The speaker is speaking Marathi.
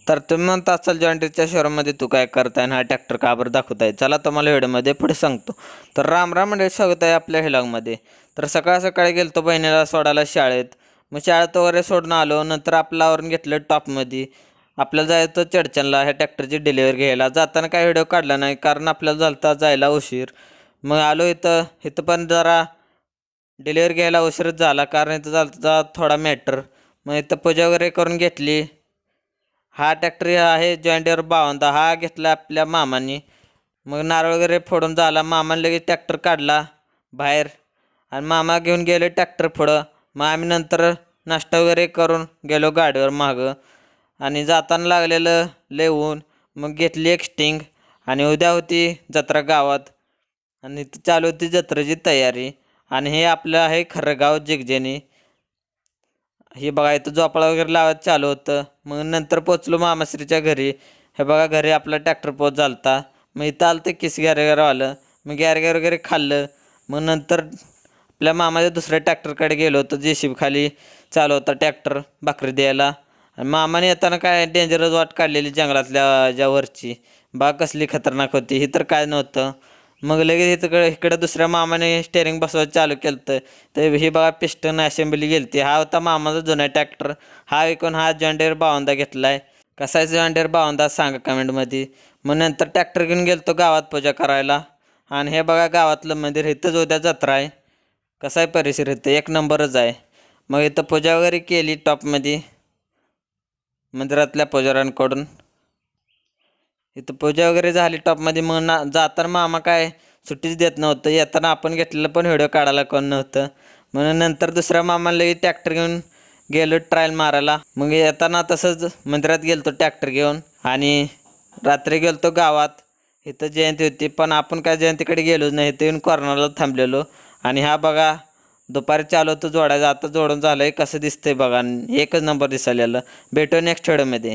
तर तुम्ही म्हणता असाल जॉन डीरेच्या शोरूममध्ये तू काय करताय आणि हा ट्रॅक्टर का बरं दाखवताय, चला तुम्हाला व्हिडिओमध्ये पुढे सांगतो. तर राम राम मंडळी, स्वागत आहे आपल्या व्लॉगमध्ये. तर सकाळ सकाळी गेलतो बहिणीला सोडायला शाळेत. मग शाळेत वगैरे सोडून आलो, नंतर आपलं आवरून घेतलं टॉपमध्ये. आपल्याला जायचं चडचणला ह्या ट्रॅक्टरची डिलिव्हरी घ्यायला. जाताना काय व्हिडिओ काढला नाही कारण आपल्याला झालता जायला उशीर. मग आलो इथं इथं पण जरा डिलिव्हरी घ्यायला उशीरच झाला कारण इथं झालता थोडा मॅटर. मग इथं पूजा वगैरे करून घेतली. हा ट्रॅक्टर आहे जॉन डिअर 52, हा घेतला आपल्या मामांनी. मग नारळ वगैरे फोडून झाला, मामाने लगेच ट्रॅक्टर काढला बाहेर आणि मामा घेऊन गेले ट्रॅक्टर पुढं. मग आम्ही नंतर नाश्ता वगैरे करून गेलो गाडीवर मागं. आणि जाताना लागलेलं लय ऊन, मग घेतली एक स्टिंग. आणि उद्या होती जत्रा गावात आणि इथं चालू होती जत्रेची तयारी. आणि हे आपलं आहे खरं गाव जिगजेनी. हे बघा इथं झोपाळा वगैरे लावत चालू होतं. मग नंतर पोचलो मामाश्रीच्या घरी. हे बघा घरी आपला ट्रॅक्टर पोच झालता. मग इथं आलं तर किस गॅरेगर आलं. मग गॅरेगर वगैरे खाल्लं. मग नंतर आपल्या मामाच्या दुसऱ्या ट्रॅक्टरकडे गेलो होतो. जेसीबी खाली चालू होता ट्रॅक्टर भाकरी द्यायला. आणि मामाने येताना काय डेंजरस वाट काढलेली जंगलातल्या ज्यावरची. बाग कसली खतरनाक होती, ही तर काय नव्हतं. मग लगेच इकडं दुसऱ्या मामाने स्टेअरिंग बसवायचं चालू केलं तर ही बघा पिस्टन असेंब्ली गेलती. हा होता मामाचा जुना ट्रॅक्टर. हा विकून हा जॉन डिअर 52 घेतलाय. कसा आहे जॉन डिअर 52 सांगा कमेंटमध्ये. मग नंतर ट्रॅक्टर घेऊन गेलतो गावात पूजा करायला. आणि हे बघा गावातलं मंदिर, इथंच उद्या जत्रा आहे. कसा आहे परिसर, इथं एक नंबरच आहे. मग इथं पूजा वगैरे केली टॉपमध्ये मंदिरातल्या पुजाऱ्यांकडून. इथं पूजा वगैरे झाली टॉपमध्ये. मग जाताना मामा काय सुट्टीच देत नव्हतं. येताना आपण घेतलेलं पण व्हिडिओ काढायला कोण नव्हतं. म्हणून नंतर दुसऱ्या मामाला लगेच ट्रॅक्टर घेऊन गेलो ट्रायल मारायला. मग येताना तसंच मंदिरात गेलतो ट्रॅक्टर घेऊन. आणि रात्री गेलतो गावात. इथं जयंती होती पण आपण काय जयंतीकडे गेलोच नाही, इथं येऊन कॉर्नरला थांबलेलो. आणि हा बघा दुपारी चालू होतं जोडायचं, आता जोडून झालं आहे. कसं दिसतंय बघा, एकच नंबर दिसायला. भेटू नेक्स्ट व्हिडिओमध्ये.